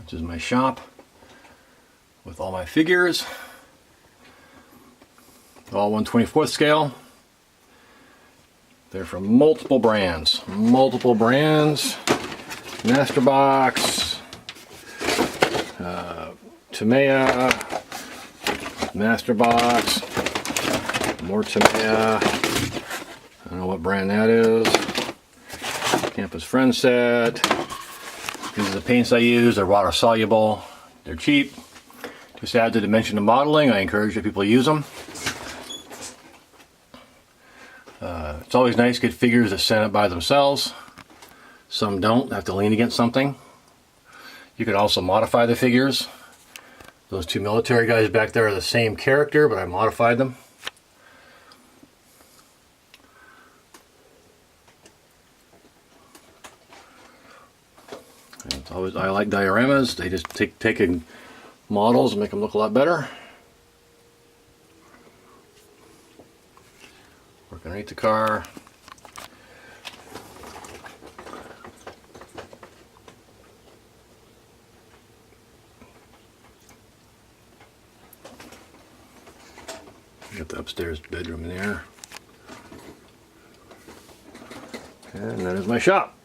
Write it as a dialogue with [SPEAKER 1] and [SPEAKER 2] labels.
[SPEAKER 1] This is my shop with all my figures. All 1/24 scale. They're from multiple brands. Masterbox, Tamiya, Masterbox, more Tamiya. I don't know what brand that is. Campus Friend Set. These are the paints I use. They're water soluble. They're cheap. Just add the dimension of modeling. I encourage you people to use them. It's always nice to get figures that stand up by themselves. Some don't, have to lean against something. You can also modify the figures. Those two military guys back there are the same character, but I modified them. And it's always, I like dioramas. They just take models and make them look a lot better. Work underneath the car. Got the upstairs bedroom in there. And that is my shop.